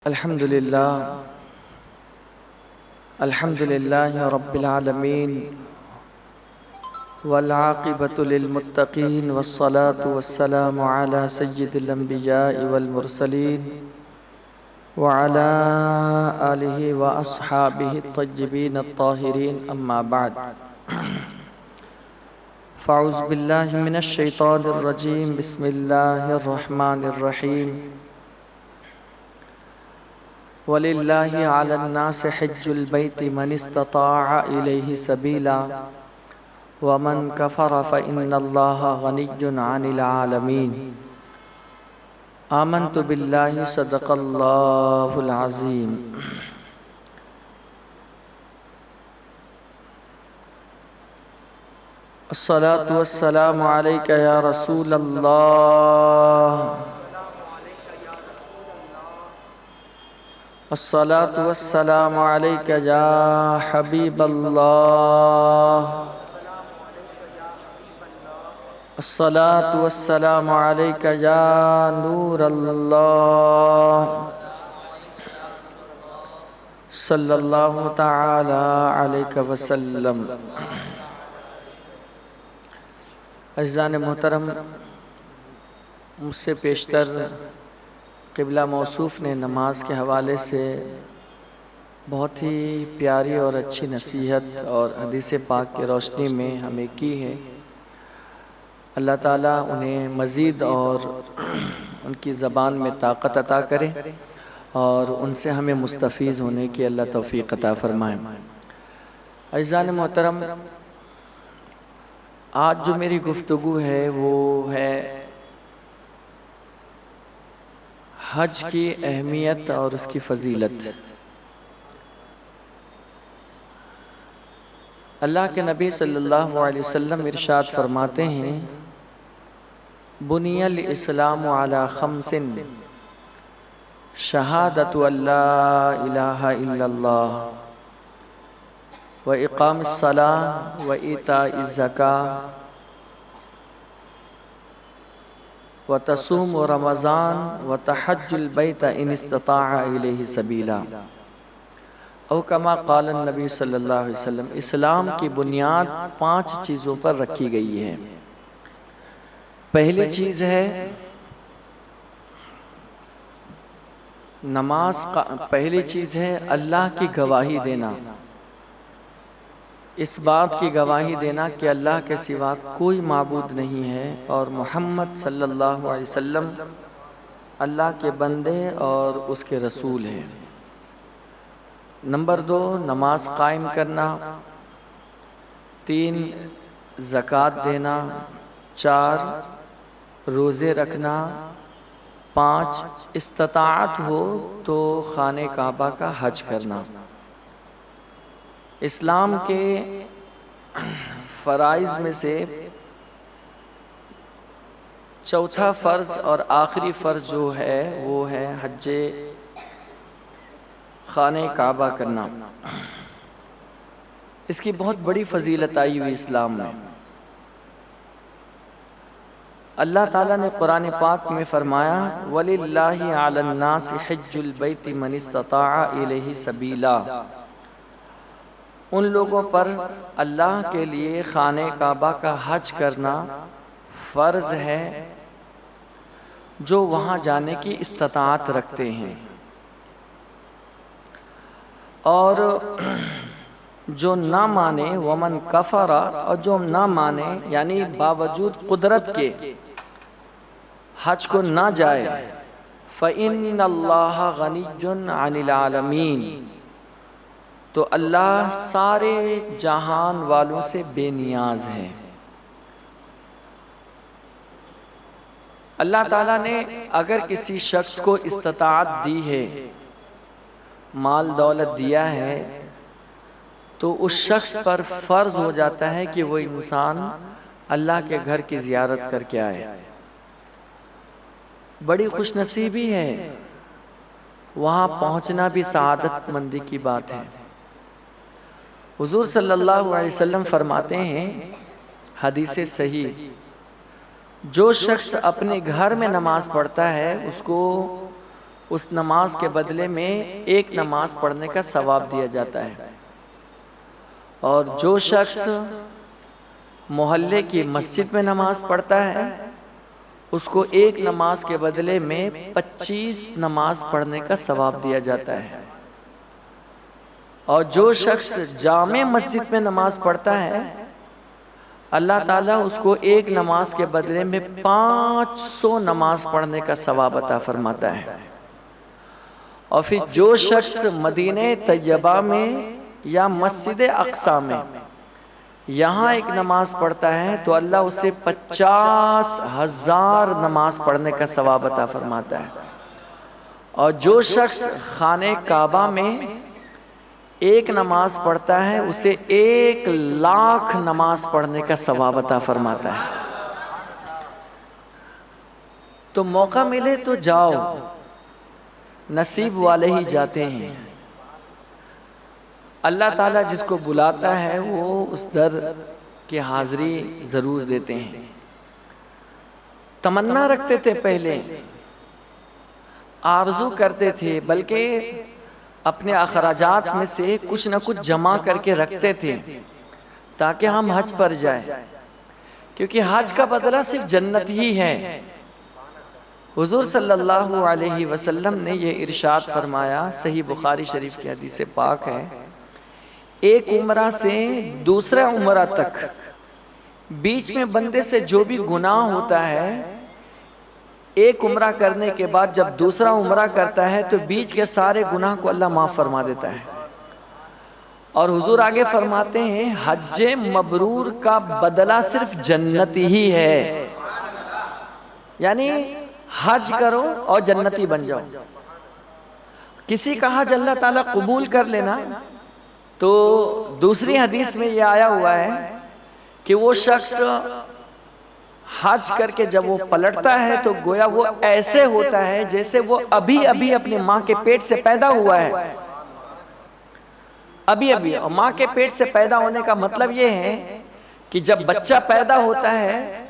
الحمد لله رب العالمين والعاقبة للمتقين والصلاة والسلام على سيد الأنبياء والمرسلين وعلى آله وأصحابه الطيبين الطاهرين أما بعد فأعوذ بالله من الشيطان الرجيم بسم الله الرحمن الرحيم وَلِلَّهِ عَلَى النَّاسِ حِجُّ الْبَيْتِ مَنِ اسْتَطَاعَ إِلَيْهِ سَبِيلًا وَمَنْ كَفَرَ فَإِنَّ اللَّهَ غَنِيٌّ عَنِ الْعَالَمِينَ آمنت باللہ صدق اللہ العظیم۔ الصلاة والسلام علیک یا رسول اللہ، الصلاة والسلام علیک یا حبیب اللہ، الصلاة والسلام علیک یا نور اللہ، صلی اللہ تعالی علیہ وسلم۔ عزیزان محترم، مجھ سے پیشتر قبلہ موصوف نے نماز کے حوالے سے بہت ہی پیاری اور اچھی نصیحت اور حدیث پاک کی روشنی میں ہمیں کی ہے۔ اللہ تعالیٰ انہیں مزید اور ان کی زبان میں طاقت عطا کرے اور ان سے ہمیں مستفیض ہونے کی اللہ توفیق عطا فرمائے۔ عزیزان محترم، آج جو میری گفتگو ہے وہ ہے حج کی اہمیت اور اس کی فضیلت۔ اللہ کے نبی صلی اللہ علیہ وسلم ارشاد فرماتے ہیں، بنی الاسلام علی خمس، شہادت ان لا الہ الا اللہ، وإقام الصلاة وإيتاء الزکاة وتصوم رمضان وتحج البیت ان استطاع الیہ سبیلا، او کما قال النبی صلی اللہ علیہ وسلم۔ اسلام کی بنیاد 5 چیزوں پر رکھی گئی ہے۔ پہلی چیز ہے نماز، پہلی چیز ہے اللہ کی گواہی دینا، اس بات کی گواہی دینا کہ اللہ کے سوا کوئی معبود نہیں ہے اور محمد صلی اللہ علیہ وسلم اللہ کے بندے اور اس کے رسول ہیں۔ نمبر 2، نماز قائم کرنا، 3، زکوٰۃ دینا، 4، روزے رکھنا، 5، استطاعت ہو تو خانہ کعبہ کا حج کرنا۔ اسلام کے فرائض میں سے چوتھا فرض اور آخری فرض جو ہے وہ ہے حج خانہ کعبہ کرنا۔ اس کی بہت بڑی فضیلت آئی ہوئی اسلام میں۔ اللہ تعالیٰ نے قرآن پاک میں فرمایا، وَلِلَّهِ عَلَى النَّاسِ حِجُّ الْبَيْتِ مَنِ اسْتَطَاعَ إِلَيْهِ سَبِيلًا، ان لوگوں پر اللہ کے لیے خانہ کعبہ کا حج کرنا فرض ہے جو وہاں جانے کی استطاعت رکھتے ہیں، اور جو نہ مانے ومن کفر، اور جو نہ مانے یعنی باوجود قدرت کے حج کو نہ جائے، فَإِنَّ اللَّهَ غَنِيٌّ عَنِ الْعَالَمِينَ، تو اللہ سارے جہان والوں سے بے نیاز ہے۔ اللہ تعالیٰ نے اگر کسی شخص کو استطاعت دی ہے، مال دولت دیا ہے، تو اس شخص پر فرض ہو جاتا ہے کہ وہ انسان اللہ کے گھر کی زیارت کر کے آئے۔ بڑی خوش نصیبی ہے، وہاں پہنچنا بھی سعادت مندی کی بات ہے۔ حضور صلی اللہ علیہ وسلم فرماتے ہیں، حدیث صحیح، جو شخص اپنے گھر میں نماز پڑھتا ہے اس کو اس نماز کے بدلے میں ایک نماز پڑھنے کا ثواب دیا جاتا ہے، اور جو شخص محلے کی مسجد میں نماز پڑھتا ہے اس کو ایک نماز کے بدلے میں 25 نماز پڑھنے کا ثواب دیا جاتا ہے، اور جو شخص جامع مسجد میں نماز پڑھتا ہے اللہ تعالیٰ اس کو ایک نماز کے بدلے میں 500 نماز پڑھنے کا ثواب عطا فرماتا ہے۔ اور پھر جو شخص مدینہ طیبہ میں یا مسجد اقصی میں یہاں ایک نماز پڑھتا ہے تو اللہ اسے 50,000 نماز پڑھنے کا ثواب عطا فرماتا ہے، اور جو شخص خانہ کعبہ میں ایک نماز پڑھتا ہے اسے 1,00,000 نماز پڑھنے کا ثواب عطا فرماتا ہے۔ تو موقع ملے تو جاؤ، نصیب والے ہی جاتے ہیں۔ اللہ تعالیٰ جس کو بلاتا ہے وہ اس در کی حاضری ضرور دیتے ہیں۔ تمنا رکھتے تھے، پہلے آرزو کرتے تھے، بلکہ اپنے اخراجات میں سے کچھ نہ کچھ جمع کر کے رکھتے تھے تاکہ ہم حج پر جائیں، کیونکہ حج کا بدلہ صرف جنت ہی ہے۔ حضور صلی اللہ علیہ وسلم نے یہ ارشاد فرمایا، صحیح بخاری شریف کی حدیث پاک ہے، ایک عمرہ سے دوسرے عمرہ تک بیچ میں بندے سے جو بھی گناہ ہوتا ہے، ایک عمرہ کرنے کے بعد جب دوسرا عمرہ کرتا ہے تو بیچ کے سارے گناہ کو اللہ معاف فرما دیتا ہے۔ اور حضور آگے فرماتے ہیں حج مبرور کا بدلہ صرف جنت ہی ہے، یعنی حج کرو اور جنتی بن جاؤ۔ کسی کا حج اللہ تعالیٰ قبول کر لینا تو دوسری حدیث میں یہ آیا ہوا ہے کہ وہ شخص حج کر کے جب وہ پلٹتا ہے تو گویا وہ ایسے ہوتا ہے جیسے وہ ابھی ابھی اپنی ماں کے پیٹ سے پیدا ہوا ہے، ابھی ابھی۔ اور ماں کے پیٹ سے پیدا ہونے کا مطلب یہ ہے کہ جب بچہ پیدا ہوتا ہے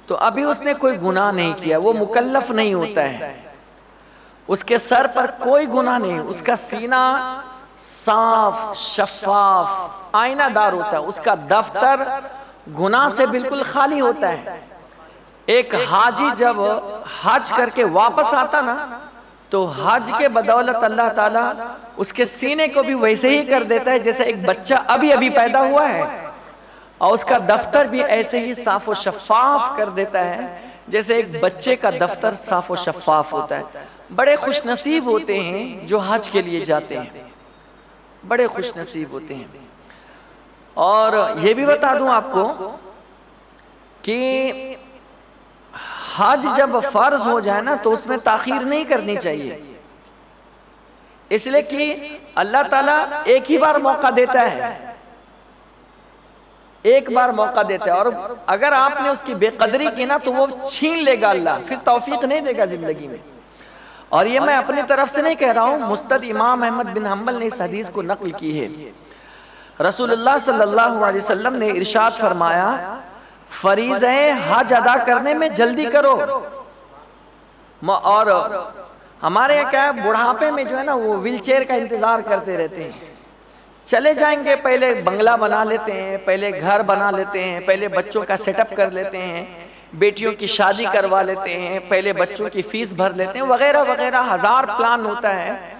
تو ابھی اس نے کوئی گناہ نہیں کیا، وہ مکلف نہیں ہوتا ہے، اس کے سر پر کوئی گناہ نہیں، اس کا سینہ صاف شفاف آئینہ دار ہوتا ہے، اس کا دفتر گناہ سے بالکل خالی ہوتا ہے۔ ایک حاجی جب حج کر کے واپس آتا نا تو حج کے بدولت اللہ تعالیٰ اس کے سینے کو بھی ویسے ہی کر دیتا ہے جیسے ایک بچہ ابھی ابھی پیدا ہوا ہے، اور اس کا دفتر بھی ایسے ہی صاف و شفاف کر دیتا ہے جیسے ایک بچے کا دفتر صاف و شفاف ہوتا ہے۔ بڑے خوش نصیب ہوتے ہیں جو حج کے لیے جاتے ہیں، بڑے خوش نصیب ہوتے ہیں۔ اور یہ بھی بتا دوں آپ کو کہ حج جب فرض ہو جائے نا تو اس میں تاخیر نہیں کرنی چاہیے، اس لیے کہ اللہ تعالیٰ ایک ہی بار موقع دیتا ہے، ایک بار موقع دیتا ہے، اور اگر آپ نے اس کی بے قدری کی نا تو وہ چھین لے گا اللہ، پھر توفیق نہیں دے گا زندگی میں۔ اور یہ میں اپنی طرف سے نہیں کہہ رہا ہوں، مستد امام احمد بن حنبل نے اس حدیث کو نقل کی ہے۔ رسول اللہ صلی اللہ علیہ وسلم نے ارشاد فرمایا، فریضہ حج ادا کرنے میں جلدی کرو۔ اور ہمارے یہاں کیا ہے، بڑھاپے میں جو ہے نا وہ ویل چیئر کا انتظار کرتے رہتے ہیں، چلے جائیں گے، پہلے بنگلہ بنا لیتے ہیں، پہلے گھر بنا لیتے ہیں، پہلے بچوں کا سیٹ اپ کر لیتے ہیں، بیٹیوں کی شادی کروا لیتے ہیں، پہلے بچوں کی فیس بھر لیتے ہیں، وغیرہ وغیرہ ہزار پلان ہوتا ہے۔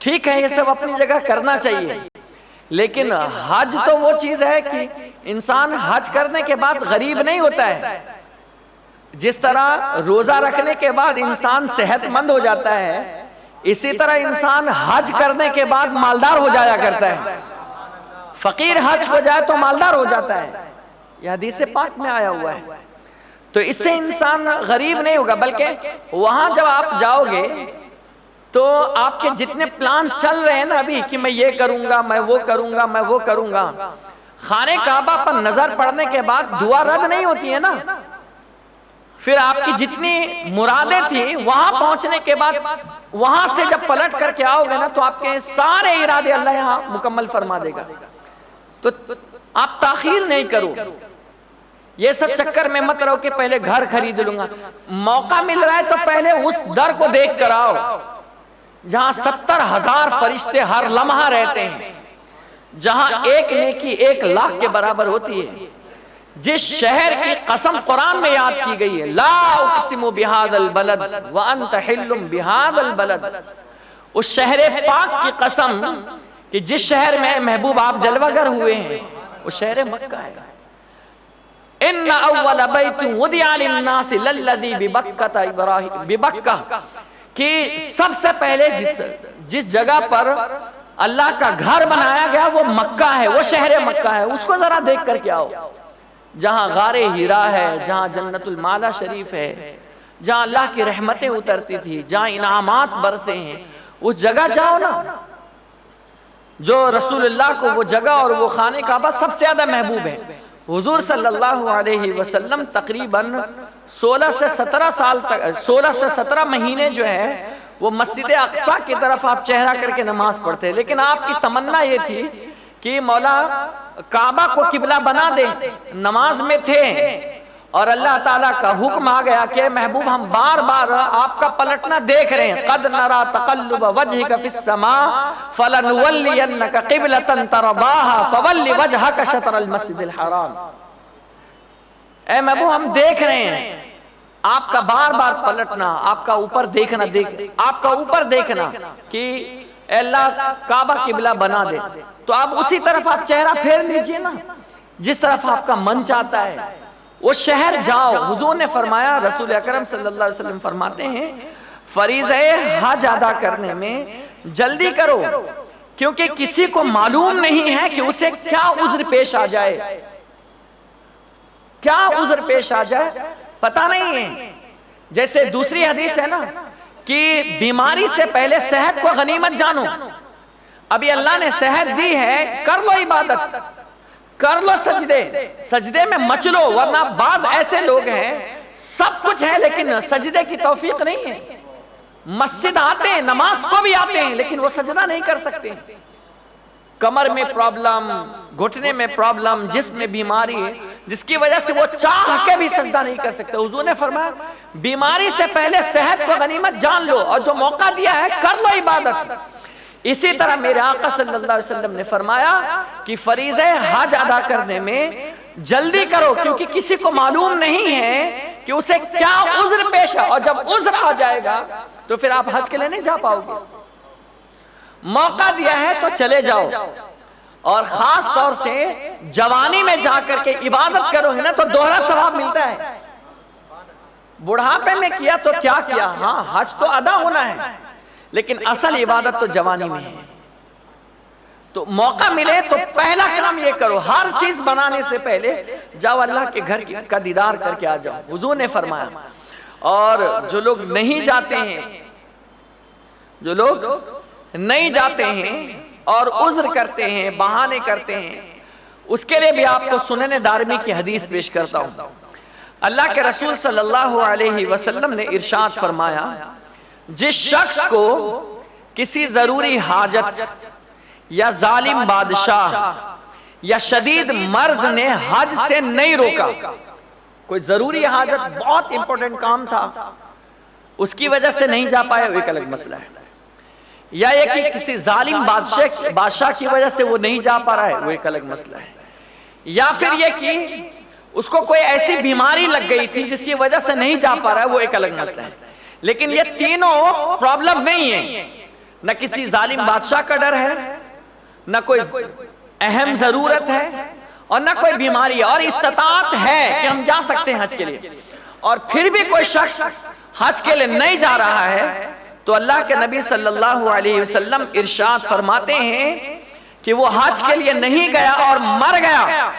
ٹھیک ہے، یہ سب اپنی جگہ کرنا چاہیے، لیکن حج تو وہ چیز ہے کہ انسان حج کرنے کے بعد غریب نہیں ہوتا ہے۔ جس طرح روزہ رکھنے کے بعد انسان صحت مند ہو جاتا ہے، اسی طرح انسان حج کرنے کے بعد مالدار ہو جایا کرتا ہے۔ فقیر حج ہو جائے تو مالدار ہو جاتا ہے، یہ حدیث پاک میں آیا ہوا ہے۔ تو اس سے انسان غریب نہیں ہوگا، بلکہ وہاں جب آپ جاؤ گے تو آپ کے جتنے پلان چل رہے ہیں نا ابھی کہ میں یہ کروں گا، میں وہ کروں گا، میں وہ کروں گا، خانہ کعبہ پر نظر پڑنے کے بعد دعا رد نہیں ہوتی ہے نا۔ پھر آپ کی جتنی مرادیں تھیں وہاں پہنچنے کے بعد وہاں سے جب پلٹ کر کے آؤ گے نا تو آپ کے سارے ارادے اللہ یہاں مکمل فرما دے گا۔ تو آپ تاخیر نہیں کرو، یہ سب چکر میں مت رہو کہ پہلے گھر خرید لوں گا۔ موقع مل رہا ہے تو پہلے اس در کو دیکھ کر آؤ، جہاں 70,000 فرشتے ہر لمحہ رہتے ہیں، جہاں ایک نیکی 1,00,000 کے برابر ہوتی ہے، جس شہر کی قسم قرآن میں یاد کی گئی ہے، لا اقسم بہذا البلد وانت حل بہذا البلد، اس شہر پاک کی قسم کہ جس شہر میں محبوب آپ جلوہ گر ہوئے ہیں وہ شہر مکہ ہے۔ ان اول بیت وضع للناس للذی ببکہ، کہ سب سے پہلے جس جگہ پر اللہ کا گھر بنایا گیا وہ مکہ ہے، وہ شہر مکہ ہے، اس کو ذرا دیکھ کر کے آؤ، جہاں غار ہیرا ہے، جہاں جنت المعلا شریف ہے، جہاں اللہ کی رحمتیں اترتی تھی، جہاں انعامات برسے ہیں، اس جگہ جاؤ نا۔ جو رسول اللہ کو وہ جگہ اور وہ خانہ کعبہ سب سے زیادہ محبوب ہے، حضور صلی اللہ علیہ وسلم تقریباً 16 سے 17 مہینے جو ہے وہ مسجد اقصیٰ کی طرف آپ چہرہ کر کے نماز پڑھتے، لیکن آپ کی تمنا یہ تھی کہ مولا کعبہ کو قبلہ بنا دے، نماز میں تھے اور اللہ تعالیٰ کا حکم آ گیا کہ محبوب ہم بار بار آپ کا پلٹنا دیکھ رہے ہیں، قد نرا تقلب وجہک فی السماء فلنولینک قبلۃ ترضاها فول وجہک شطر المسجد الحرام، اے محبوب ہم دیکھ رہے ہیں آپ کا بار بار پلٹنا، آپ کا اوپر دیکھنا، آپ کا اوپر دیکھنا کہ اے اللہ کعبہ قبلہ بنا دے، تو آپ اسی طرف آپ چہرہ پھیر لیجئے نا جس طرف آپ کا من چاہتا ہے، وہ شہر جاؤ۔ حضور نے فرمایا، رسول اکرم صلی اللہ علیہ وسلم فرماتے ہیں فریضہ حج ادا کرنے میں جلدی کرو، کیونکہ کسی کو معلوم نہیں ہے کہ اسے کیا عذر پیش آ جائے، کیا عذر پیش آ جائے پتہ نہیں ہے۔ جیسے دوسری حدیث ہے نا کہ بیماری سے پہلے صحت کو غنیمت جانو، ابھی اللہ نے صحت دی ہے، کر لو عبادت، کر لو سجدے میں مچ لو، ورنہ بعض ایسے لوگ ہیں سب کچھ ہے لیکن سجدے کی توفیق نہیں ہے، مسجد آتے ہیں، نماز کو بھی آتے ہیں لیکن وہ سجدہ نہیں کر سکتے، کمر میں پرابلم، گھٹنے میں پرابلم، جسم میں بیماری ہے جس کی وجہ سے وہ چاہ کے بھی سجدہ نہیں کر سکتے۔ حضور نے فرمایا بیماری سے پہلے صحت کو غنیمت جان لو اور جو موقع دیا ہے کر لو عبادت۔ اسی طرح میرے آقا صلی اللہ علیہ وسلم نے فرمایا کہ فریضہ حج ادا کرنے میں جلدی کرو، کیونکہ کسی کو معلوم نہیں ہے کہ اسے کیا عذر پیش ہے، اور جب عذر آ جائے گا تو پھر آپ حج کے لیے نہیں جا پاؤ گے۔ موقع دیا ہے تو چلے جاؤ، اور خاص طور سے جوانی میں جا کر کے عبادت کرو ہے نا تو دوہرا ثواب ملتا ہے۔ بڑھاپے میں کیا تو کیا کیا، ہاں حج تو ادا ہونا ہے لیکن اصل عبادت تو جوانی میں ہے، تو موقع ملے تو پہلا کام یہ کرو، ہر چیز بنانے سے پہلے جاؤ اللہ کے گھر کا دیدار کر کے آ جاؤ، حضور نے فرمایا۔ اور جو لوگ نہیں جاتے ہیں، جو لوگ نہیں جاتے ہیں اور عذر کرتے ہیں، بہانے کرتے ہیں، اس کے لیے بھی آپ کو سنن دارمی کی حدیث پیش کرتا ہوں۔ اللہ کے رسول صلی اللہ علیہ وسلم نے ارشاد فرمایا، جس شخص کو کسی ضروری حاجت یا ظالم بادشاہ یا شدید مرض نے حج سے نہیں روکا، کوئی ضروری حاجت بہت امپورٹنٹ کام تھا اس کی وجہ سے نہیں جا پائے، وہ ایک الگ مسئلہ ہے، یا یہ کہ کسی ظالم بادشاہ کی وجہ سے وہ نہیں جا پا رہا ہے، وہ ایک الگ مسئلہ ہے، یا پھر یہ کہ اس کو کوئی ایسی بیماری لگ گئی تھی جس کی وجہ سے نہیں جا پا رہا ہے، وہ ایک الگ مسئلہ ہے۔ لیکن یہ تینوں پرابلم نہیں ہے، نہ کسی ظالم بادشاہ کا ڈر ہے، نہ کوئی اہم ضرورت ہے، اور نہ کوئی بیماری ہے، اور استطاعت ہے کہ ہم جا سکتے ہیں حج کے لیے، اور پھر بھی کوئی شخص حج کے لیے نہیں جا رہا ہے تو اللہ کے نبی صلی اللہ علیہ وسلم ارشاد فرماتے ہیں کہ وہ حج کے لیے نہیں گیا اور مر گیا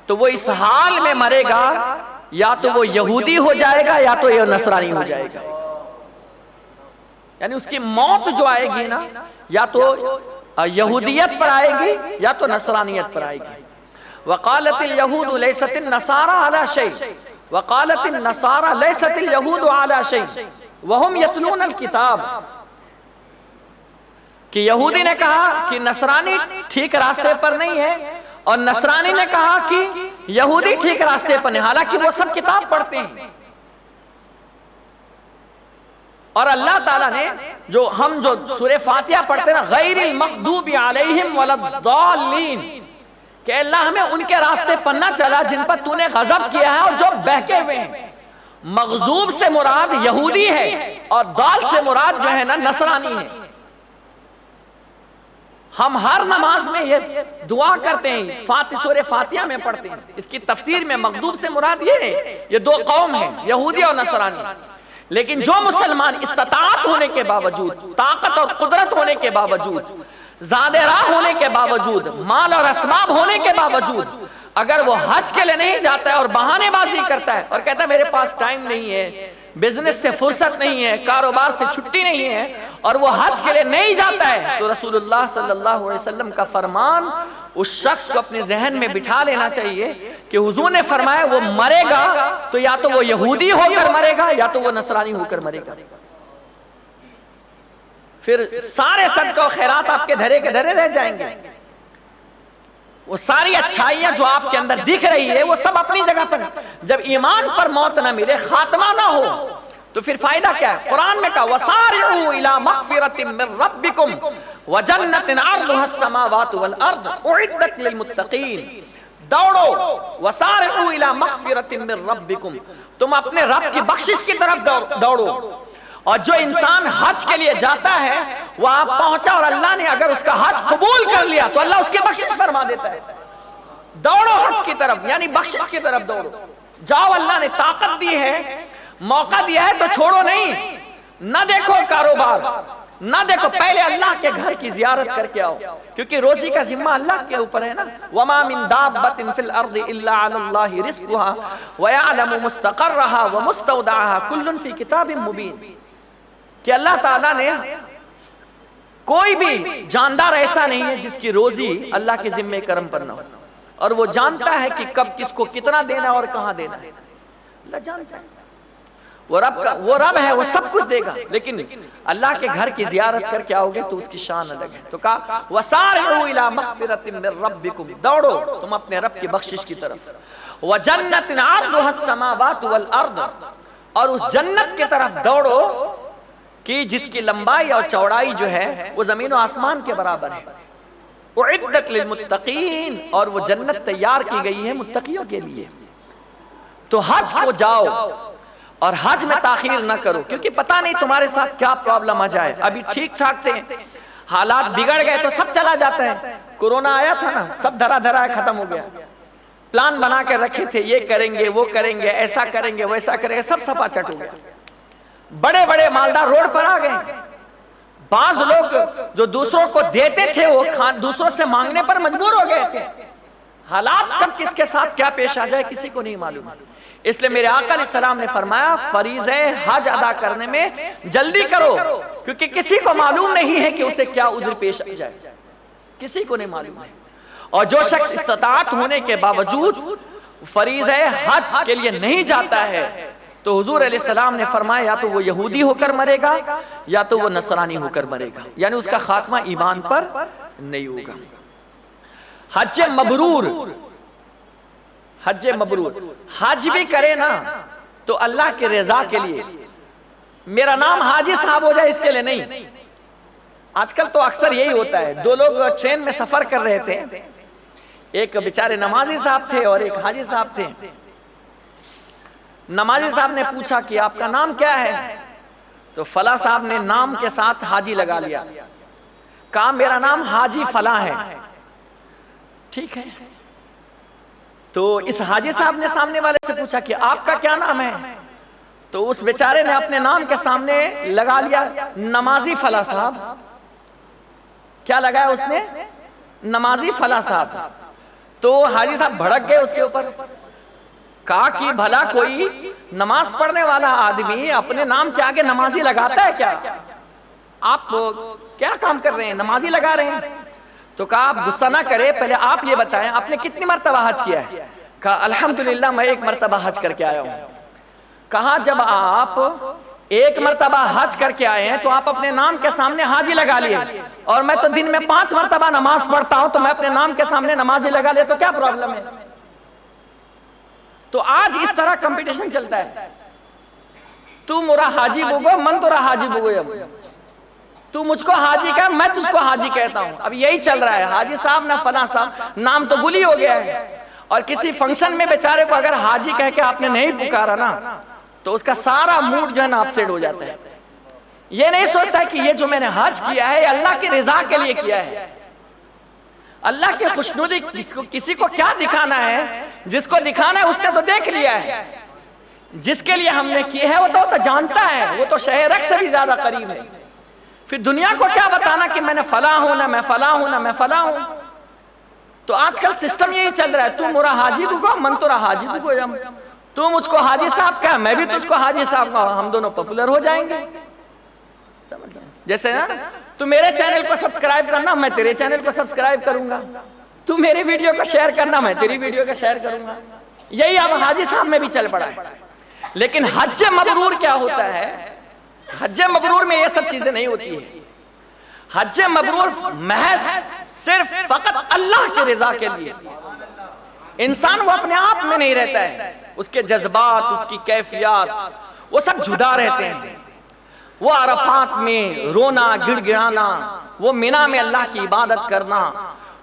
تو وہ اس حال میں مرے گا، یا تو وہ یہودی ہو جائے گا یا تو یہ نصرانی ہو جائے گا، یعنی اس کی موت جو آئے گی نا یا تو یہودیت پر آئے گی یا تو نصرانیت پر آئے گی۔ وقالت اليہود لیست النصارى على شيء وقالت النصارى لیست اليہود على شيء وهم يتلون الكتاب، کہ یہودی نے کہا کہ نصرانی ٹھیک راستے پر نہیں ہے، اور نصرانی نے کہا کہ یہودی ٹھیک راستے پر نہیں، حالانکہ وہ سب کتاب پڑھتے ہیں۔ اور اللہ تعالیٰ نے جو سورہ فاتحہ پڑھتے ہیں نا، غیر المغضوب علیہم ولا الضالین، کہ اللہ ہمیں ان کے راستے پر نہ چلا جن پر تو نے غضب کیا ہے اور جو بہکے ہوئے ہیں۔ مغضوب سے مراد یہودی ہے اور ضال سے مراد جو ہے نا نصرانی ہے۔ ہم ہر نماز میں یہ دعا کرتے ہیں، سورہ فاتحہ میں پڑھتے ہیں، اس کی تفسیر میں مغضوب سے مراد یہ ہے، یہ دو قوم ہیں، یہودی اور نصرانی۔ لیکن جو مسلمان استطاعت ہونے کے باوجود، طاقت اور قدرت ہونے کے باوجود، زاد راہ ہونے کے باوجود، مال اور اسباب ہونے کے باوجود، اگر وہ حج کے لیے نہیں جاتا ہے اور بہانے بازی کرتا ہے اور کہتا ہے میرے پاس ٹائم نہیں ہے، بزنس سے فرصت نہیں ہے، کاروبار سے چھٹی نہیں ہے، اور وہ حج کے لیے نہیں جاتا ہے، تو رسول اللہ صلی اللہ علیہ وسلم کا فرمان اس شخص کو اپنے ذہن میں بٹھا لینا چاہیے کہ حضور نے فرمایا وہ مرے گا تو یا تو وہ یہودی ہو کر مرے گا یا تو وہ نصرانی ہو کر مرے گا۔ پھر سارے صدقہ و خیرات آپ کے دھرے کے دھرے رہ جائیں گے، وہ ساری اچھائیاں جو آپ کے اندر دکھ رہی ہے وہ سب اپنی جگہ پر۔ جب ایمان پر موت نہ ملے، خاتمہ نہ ہو، تو پھر فائدہ کیا ہے؟ قرآن میں کہا وَسَارِعُوا إِلَى مَغْفِرَةٍ مِّن رَبِّكُمْ وَجَنَّةٍ عَرْضُهَا السَّمَاوَاتُ وَالْأَرْضُ أُعِدَّتْ لِلْمُتَّقِينَ۔ دوڑو، وَسَارِعُوا إِلَى مَغْفِرَةٍ مِّن رَبِّكُمْ، تم اپنے رب کی بخشش کی طرف دوڑو۔ اور جو انسان حج کے لیے جاتا ہے وہ آپ پہنچا اور اللہ نے اگر اس کا حج قبول کر لیا تو اللہ اس کی بخشش فرما دیتا ہے۔ دوڑو حج کی طرف، یعنی بخشش کی طرف دوڑو، جاؤ، اللہ نے طاقت دی ہے، موقع دیا ہے تو چھوڑو نہیں۔ نہ دیکھو کاروبار، نہ دیکھو، پہلے اللہ کے گھر کی زیارت کر کے آؤ، کیونکہ روزی کا ذمہ اللہ کے اوپر ہے نا۔ وَمَا مِن دَابَّةٍ فِي الْأَرْضِ إِلَّا عَلَى اللَّهِ رِزْقُهَا وَيَعْلَمُ مُسْتَقَرَّهَا وَمُسْتَوْدَعَهَا كُلٌّ فِي كِتَابٍ مُبِينٍ، کہ اللہ تعالیٰ نے کوئی بھی جاندار ایسا نہیں ہے جس کی روزی اللہ کے ذمہ کرم پر نہ ہو، اور وہ جانتا ہے کہ کب کس کو کتنا دینا اور کہاں دینا ہے، اللہ جانتا ہے۔ وہ رب ہے، وہ سب کچھ دے گا، لیکن اللہ کے گھر کی زیارت کر کے آؤ گے تو اس کی شان الگ ہے۔ تو کہا وَسَارِعُوا إِلَى مَغْفِرَةٍ مِّن رَبِّكُمْ، دوڑو تم اپنے رب کی بخشش کی طرف، وَجَنَّةٍ عَرْضُهَا السَّمَاوَاتُ وَالْأَرْضُ، اور اس جنت کی طرف دوڑو کہ جس کی لمبائی اور چوڑائی جو ہے وہ زمین و آسمان کے برابر ہے۔ اعدت للمتقین، اور وہ جنت تیار کی گئی ہے متقیوں کے لیے۔ تو حج کو جاؤ اور حج میں تاخیر نہ کرو، کیونکہ پتہ نہیں تمہارے ساتھ کیا پرابلم آ جائے۔ ابھی ٹھیک ٹھاک تھے، حالات بگڑ گئے تو سب چلا جاتا ہے۔ کورونا آیا تھا نا، سب دھرا دھرا ختم ہو گیا۔ پلان بنا کے رکھے تھے، یہ کریں گے وہ کریں گے، ایسا کریں گے ویسا کریں گے، سب سپا چٹ ہو گیا۔ بڑے بڑے مالدار روڈ پر آ گئے۔ بعض لوگ جو دوسروں کو دیتے تھے وہ دوسروں سے مانگنے پر مجبور ہو گئے تھے۔ حالات کب کس کے ساتھ کیا پیش آ جائے کسی کو نہیں معلوم۔ اس لیے میرے آقا علیہ السلام نے فرمایا فریضہ حج ادا کرنے میں جلدی کرو، کیونکہ کسی کو معلوم نہیں ہے کہ اسے کیا عذر پیش آ جائے، کسی کو نہیں معلوم ہے۔ اور جو شخص استطاعت ہونے کے باوجود فریضہ حج کے لیے نہیں جاتا ہے تو حضور علیہ السلام نے فرمایا یا تو وہ یہودی ہو کر مرے گا یا تو وہ نصرانی ہو کر مرے گا، یعنی اس کا خاتمہ ایمان پر نہیں ہوگا۔ حج مبرور، حج مبرور، حج بھی کرے نا تو اللہ کے رضا کے لیے، میرا نام حاجی صاحب ہو جائے اس کے لیے نہیں۔ آج کل تو اکثر یہی ہوتا ہے، دو لوگ ٹرین میں سفر کر رہے تھے، ایک بیچارے نمازی صاحب تھے اور ایک حاجی صاحب تھے۔ نمازی صاحب نے پوچھا کہ آپ کا نام کیا ہے؟ تو فلاں صاحب نے نام کے ساتھ حاجی لگا لیا، کہا میرا نام حاجی فلاں ہے۔ ٹھیک ہے، تو اس حاجی صاحب نے سامنے والے سے پوچھا کہ آپ کا کیا نام ہے؟ تو اس بیچارے نے اپنے نام کے سامنے لگا لیا نمازی فلاں صاحب۔ کیا لگایا اس نے؟ نمازی فلاں صاحب۔ تو حاجی صاحب بھڑک گئے اس کے اوپر، کہا کہ بھلا کوئی نماز پڑھنے والا آدمی اپنے نام کے آگے نمازی لگاتا ہے کیا؟ آپ کیا کام کر رہے ہیں، نمازی لگا رہے ہیں؟ تو کہا آپ غصہ نہ کرے، پہلے آپ یہ بتائیں آپ نے کتنی مرتبہ حج کیا ہے؟ کہا الحمدللہ میں ایک مرتبہ حج کر کے آیا ہوں۔ کہا جب آپ ایک مرتبہ حج کر کے آئے ہیں تو آپ اپنے نام کے سامنے حاجی لگا لیے، اور میں تو دن میں 5 مرتبہ نماز پڑھتا ہوں تو میں اپنے نام کے سامنے نمازی لگا لیا، تو کیا پرابلم ہے؟ تو آج اس طرح کمپٹیشن چلتا ہے۔ تو تو مرا حاجی بگو من تو رہا حاجی بگو، تو مجھ کو حاجی کہا میں تجھ کو حاجی کہتا ہوں. اب یہی چل رہا ہے، حاجی صاحب نہ فلاں صاحب، نام تو گلی ہو گیا ہے. اور کسی فنکشن میں بیچارے کو اگر حاجی کہہ کے آپ نے نہیں پکارا نا تو اس کا سارا موڈ جو ہے نا اپسیٹ ہو جاتا ہے. یہ نہیں سوچتا ہے کہ یہ جو میں نے حج کیا ہے یہ اللہ کی رضا کے لیے کیا ہے، اللہ کے خوشنودی. کسی کو کیا دکھانا ہے؟ جس کو دکھانا ہے اس نے تو دیکھ لیا ہے، جس کے لیے ہم نے کی ہے وہ تو جانتا ہے، وہ تو شہ رگ سے بھی زیادہ قریب ہے. پھر دنیا کو کیا بتانا کہ میں نے فلاں ہوں نہ میں فلاں ہوں نہ میں فلاں ہوں. تو آج کل سسٹم یہی چل رہا ہے، تو مرا حاجی بگو من تو رہا حاجی بگو، تو مجھ کو حاجی صاحب کہا میں بھی تجھ کو حاجی صاحب کہا، ہم دونوں پاپولر ہو جائیں گے. جیسے نا تو میرے چینل کو سبسکرائب کرنا میں تیرے چینل کو سبسکرائب کروں گا، تو میری ویڈیو کو شیئر کرنا میں تیری ویڈیو کو شیئر کروں گا. یہی اب حاجی صاحب میں بھی چل پڑا ہے. لیکن حج مبرور کیا ہوتا ہے؟ حج مبرور میں یہ سب چیزیں نہیں ہوتی ہے. حج مبرور محض صرف فقط اللہ کی رضا کے لیے. انسان وہ اپنے آپ میں نہیں رہتا ہے، اس کے جذبات، اس کی کیفیات وہ سب جدا رہتے ہیں. وہ عرفات میں رونا گڑ گڑانا، وہ منی میں اللہ کی عبادت کرنا،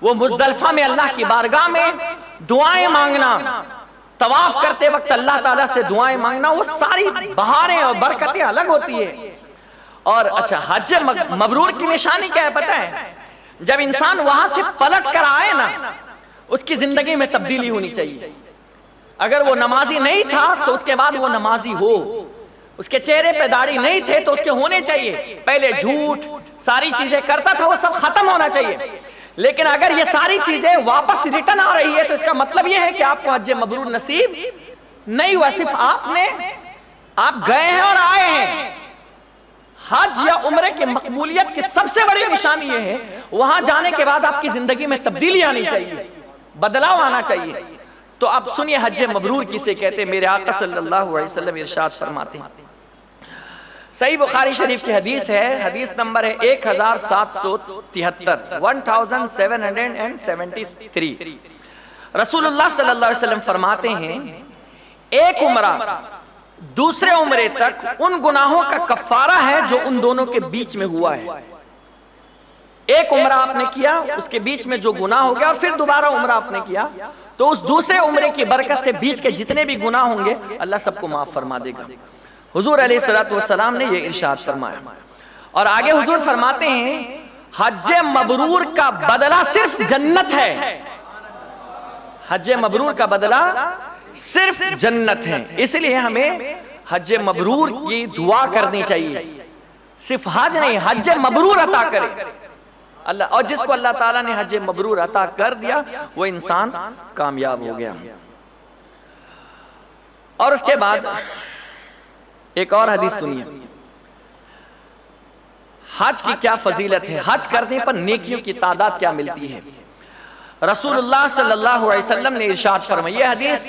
وہ مزدلفہ میں اللہ کی بارگاہ میں دعائیں مانگنا، طواف کرتے وقت اللہ تعالیٰ سے دعائیں مانگنا، وہ ساری بہاریں اور برکتیں الگ ہوتی ہے. اور اچھا حج مبرور کی نشانی کیا ہے پتہ ہے؟ جب انسان وہاں سے پلٹ کر آئے نا اس کی زندگی میں تبدیلی ہونی چاہیے. اگر وہ نمازی نہیں تھا تو اس کے بعد وہ نمازی ہو، اس کے چہرے پہ داڑھی نہیں تھے تو اس کے ہونے چاہیے. پہلے جھوٹ ساری چیزیں کرتا تھا وہ سب ختم ہونا چاہیے. لیکن اگر یہ ساری چیزیں واپس ریٹرن آ رہی ہے تو اس کا مطلب یہ ہے کہ آپ کو حج مبرور نصیب نہیں ہوا. صرف آپ گئے ہیں اور آئے ہیں. حج یا عمرے کی مقبولیت کی سب سے بڑی نشانی یہ ہے وہاں جانے کے بعد آپ کی زندگی میں تبدیلی آنی چاہیے، بدلاؤ آنا چاہیے. تو اب سنیے حج مبرور کسے کہتے ہیں. میرے آقا صلی اللہ علیہ وسلم ارشاد فرماتے ہیں، صحیح بخاری شریف کی حدیث ہے، حدیث نمبر ہے 1773 1773. رسول اللہ صلی اللہ علیہ وسلم فرماتے ہیں ایک عمرہ دوسرے عمرے تک ان گناہوں کا کفارہ ہے جو ان دونوں کے بیچ میں ہوا ہے. ایک عمرہ آپ نے کیا، اس کے بیچ میں جو گناہ ہو گیا اور پھر دوبارہ عمرہ آپ نے کیا تو اس دوسرے عمرے کی برکت سے بیچ کے جتنے بھی گناہ ہوں گے اللہ سب کو معاف فرما دے گا. حضور علیہ السلام نے یہ ارشاد فرمایا. اور آگے حضور فرماتے ہیں حج مبرور کا بدلہ صرف جنت ہے. حج مبرور کا بدلہ صرف جنت ہے. اس لیے ہمیں حج مبرور کی دعا کرنی چاہیے. صرف حج نہیں، حج مبرور عطا کرے اللہ. اور جس کو اللہ تعالیٰ نے حج مبرور عطا کر دیا وہ انسان کامیاب ہو گیا. اور اس کے بعد ایک اور حدیث سنیے. حج کی کیا فضیلت ہے، حج کرنے پر نیکیوں کی تعداد کیا ملتی ہے. رسول اللہ صلی اللہ علیہ وسلم نے ارشاد فرمایا، یہ حدیث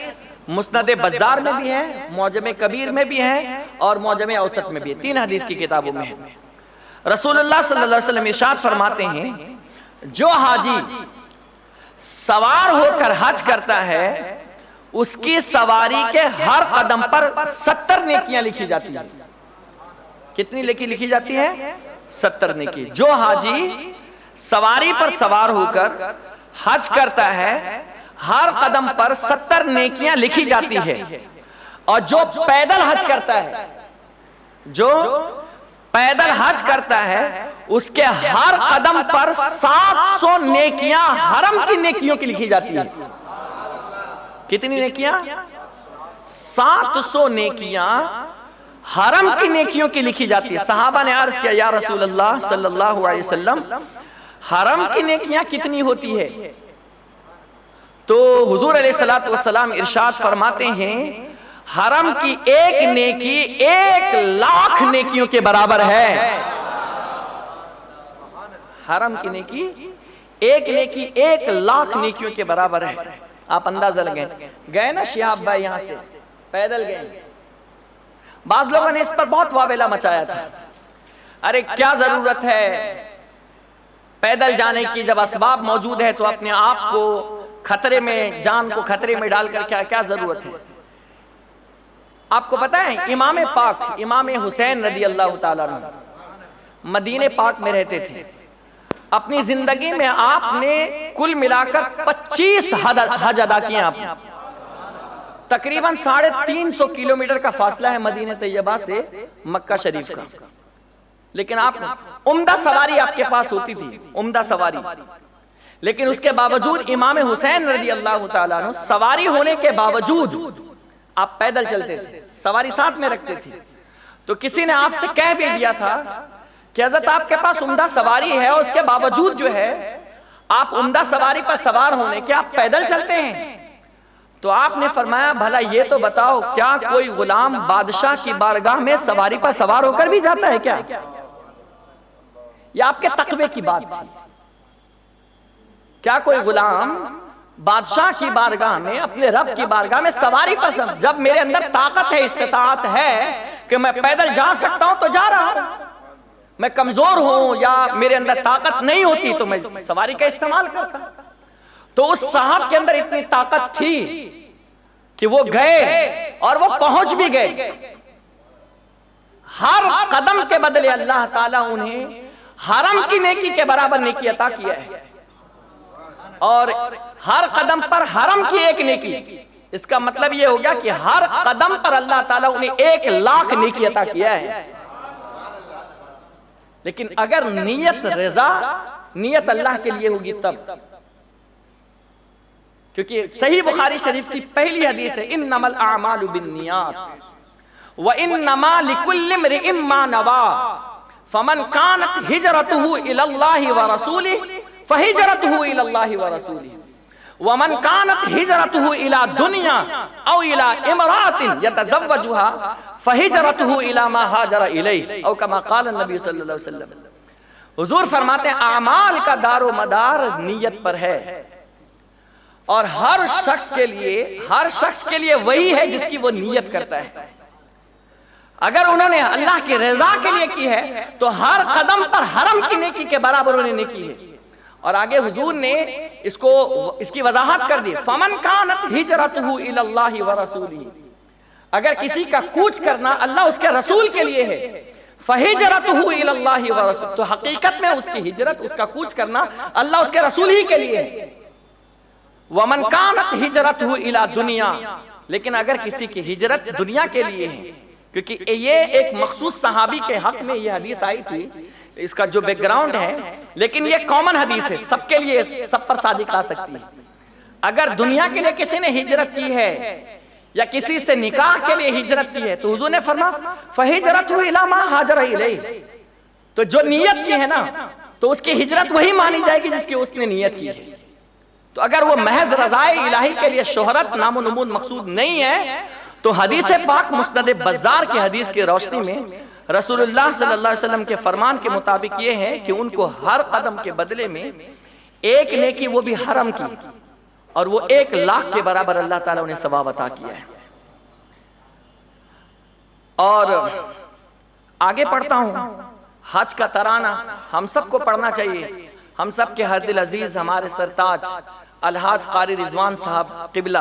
مسند بزار میں بھی ہے، معجم کبیر میں بھی ہے اور معجم اوسط میں بھی ہے، 3 حدیث کی کتابوں میں ہے. رسول اللہ صلی اللہ علیہ وسلم ارشاد فرماتے ہیں جو حاجی سوار ہو کر حج کرتا ہے اس کی سواری کے ہر قدم پر 70 نیکیاں لکھی جاتی ہیں. کتنی لکھی جاتی ہے؟ 70 نیکی. جو حاجی سواری پر سوار ہو کر حج کرتا ہے ہر قدم پر 70 نیکیاں لکھی جاتی ہے. اور جو پیدل حج کرتا ہے، جو پیدل حج کرتا ہے اس کے ہر قدم پر 700 نیکیاں حرم کی نیکیوں کی لکھی جاتی ہے. کتنی نیکیاں؟ 700 نیکیاں حرم کی نیکیوں کی لکھی جاتی ہے. صحابہ نے عرض کیا یا رسول اللہ صلی اللہ علیہ وسلم حرم کی نیکیاں کتنی ہوتی ہے؟ تو حضور علیہ السلام ارشاد فرماتے ہیں حرم کی ایک نیکی 1,00,000 نیکیوں کے برابر ہے. حرم کی نیکی ایک نیکی 1,00,000 نیکیوں کے برابر ہے. آپ اندازہ لگیں. گئے نا شہاب بھائی یہاں سے پیدل گئے، بعض لوگوں نے اس پر بہت واویلا مچایا تھا، ارے کیا ضرورت ہے پیدل جانے کی، جب اسباب موجود ہے تو اپنے آپ کو خطرے میں، جان کو خطرے میں ڈال کر کیا ضرورت ہے. آپ کو پتہ ہے امام پاک امام حسین رضی اللہ تعالیٰ عنہ مدینہ پاک میں رہتے تھے. اپنی زندگی میں آپ نے کل ملا کر 25 حج ادا کیے. آپ نے تقریباً 350 کلومیٹر کا فاصلہ ہے مدینہ طیبہ سے مکہ شریف کا. لیکن آپ عمدہ سواری آپ کے پاس ہوتی تھی, عمدہ سواری. لیکن اس کے باوجود امام حسین رضی اللہ تعالیٰ عنہ سواری ہونے کے باوجود آپ پیدل چلتے تھے, سواری ساتھ میں رکھتے تھے. تو کسی نے آپ سے کہہ بھی دیا تھا کہ حضرت آپ کے پاس عمدہ سواری ہے اور اس کے باوجود جو ہے آپ عمدہ سواری پر سوار ہونے کے آپ پیدل چلتے ہیں. تو آپ نے فرمایا بھلا یہ تو بتاؤ کیا کوئی غلام بادشاہ کی بارگاہ میں سواری پر سوار ہو کر بھی جاتا ہے کیا؟ یہ آپ کے تقوی کی بات تھی. کیا کوئی غلام بادشاہ کی بارگاہ میں اپنے رب کی بارگاہ میں سواری پر سوار؟ جب میرے اندر طاقت ہے, استطاعت ہے کہ میں پیدل جا سکتا ہوں تو جا رہا ہوں. میں کمزور ہوں یا میرے اندر طاقت نہیں ہوتی تو میں سواری کا استعمال کرتا. تو اس صاحب کے اندر اتنی طاقت تھی کہ وہ گئے اور وہ پہنچ بھی گئے. ہر قدم کے بدلے اللہ تعالیٰ انہیں حرم کی نیکی کے برابر نیکی عطا کیا ہے, اور ہر قدم پر حرم کی ایک نیکی. اس کا مطلب یہ ہو گیا کہ ہر قدم پر اللہ تعالیٰ انہیں 1,00,000 نیکی عطا کیا ہے. لیکن اگر نیت رضا, نیت اللہ کے لیے ہوگی تب. کیونکہ صحیح بخاری شریف کی پہلی حدیث ہے انما الاعمال بالنیات وانما لكل امرئ ما نوى فمن كانت هجرته الى الله ورسوله فهجرته الى الله ورسوله ومن كانت هجرته الى دنيا او الى امرأة يتزوجها فهجرته الى ما هاجر اليه او كما قال النبي صلی اللہ علیہ وسلم. حضور فرماتے ہیں اعمال کا دار و مدار نیت پر ہے, اور ہر شخص کے لیے وہی ہے جس کی وہ نیت کرتا ہے. اگر انہوں نے اللہ کی رضا کے لیے کی ہے تو ہر قدم پر حرم کی نیکی کے برابر انہوں نے کی ہے. اور آگے حضور نے اس کی وضاحت کر دی فمن کانت ہجرتہ الی اللہ ورسولہ, اگر کسی کا کوچ کرنا اللہ اس کے رسول کے لیے ہے فہجرتہ الی اللہ ورسولہ, تو حقیقت میں اس کی ہجرت, اس کا کوچ کرنا اللہ اس کے رسول ہی کے لیے ہے. ومن کانت ہجرتہ الی دنیا, لیکن اگر کسی کی ہجرت دنیا کے لیے ہے, کیونکہ یہ ایک مخصوص صحابی کے حق میں یہ حدیث آئی تھی, اس کا جو بیک گراؤنڈ ہے, لیکن یہ کامن حدیث ہے, سب کے لیے, سب پر صادق آ سکتی ہے. اگر دنیا کے لیے کسی نے ہجرت کی ہے یا کسی سے نکاح کے لیے ہجرت کی ہے تو حضور نے فرمایا فہجرتہ الی ما ہاجر الیہ, تو جو نیت کی ہے نا تو اس کی ہجرت وہی مانی جائے گی جس کی اس نے نیت کی ہے. تو اگر وہ محض رضائے الہی کے لیے شہرت, نام و نمود مقصود نہیں ہے تو حدیث پاک مسند بزار کی حدیث کی روشنی میں رسول اللہ صلی اللہ علیہ وسلم کے فرمان کے مطابق یہ ہے کہ ان کو ہر قدم کے بدلے میں ایک نیکی, وہ بھی حرم کی, اور وہ 1,00,000 کے برابر اللہ تعالیٰ انہیں ثواب عطا کیا ہے. اور آگے پڑھتا ہوں, حج کا ترانہ ہم سب کو پڑھنا چاہیے. ہم سب کے ہر دل عزیز ہمارے سرتاج الحاج قاری رضوان صاحب قبلہ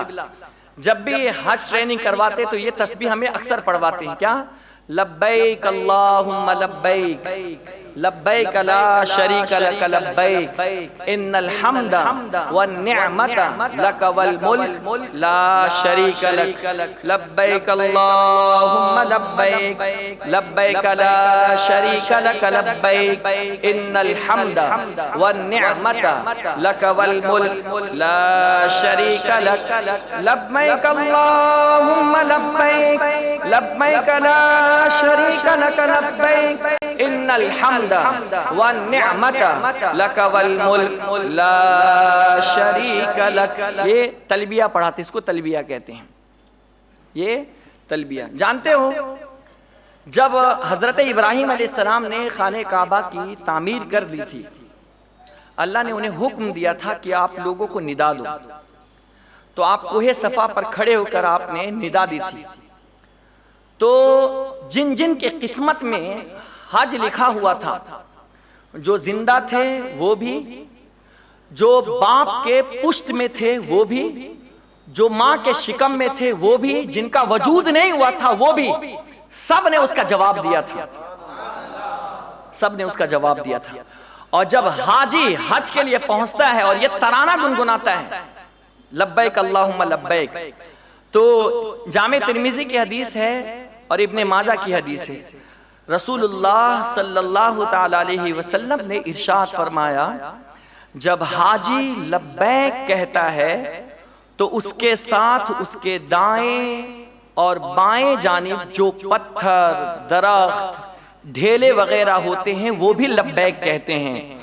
جب بھی حج ٹریننگ کرواتے تو یہ تسبیح ہمیں اکثر پڑھواتے ہیں. کیا؟ لبیک اللہم لبیک لبیک لا شریک لک لبیک ان الحمد والنعمت لک والملک لا شریک لک لبیک اللہم لبیک لبیک لا شریک لک لبیک ان الحمد والنعمت لک والملک لا شریک لک لبیک اللہم لبیک لبیک لا شریک لک لبیک ان الحمد والنعمت لک والملک لا شریک لک. یہ تلبیہ پڑھاتے, اس کو تلبیہ کہتے ہیں. یہ تلبیہ جانتے ہو, جب حضرت ابراہیم علیہ السلام نے خانہ کعبہ کی تعمیر کر دی تھی, اللہ نے انہیں حکم دیا تھا کہ آپ لوگوں کو ندا دو. تو آپ کوہ صفا پر کھڑے ہو کر آپ نے ندا دی تھی. تو جن جن کے قسمت میں حج لکھا ہوا تھا, جو زندہ تھے وہ بھی, جو باپ کے پشت میں تھے وہ بھی, جو ماں کے شکم میں تھے وہ بھی، جن کا وجود نہیں ہوا تھا وہ بھی، سب نے اس کا جواب دیا تھا، سب نے اس کا جواب دیا تھا۔ اور جب حاجی حج کے لیے پہنچتا ہے اور یہ ترانہ گنگناتا ہے، لبیک اللہم لبیک، تو جامع ترمذی کی حدیث ہے اور ابن ماجہ کی حدیث ہے، رسول اللہ صلی اللہ تعالی علیہ وسلم نے ارشاد فرمایا، جب حاجی لبیک کہتا ہے تو اس کے ساتھ اس کے دائیں اور بائیں جانب جو پتھر، درخت، ڈھیلے وغیرہ ہوتے ہیں وہ بھی لبیک کہتے ہیں،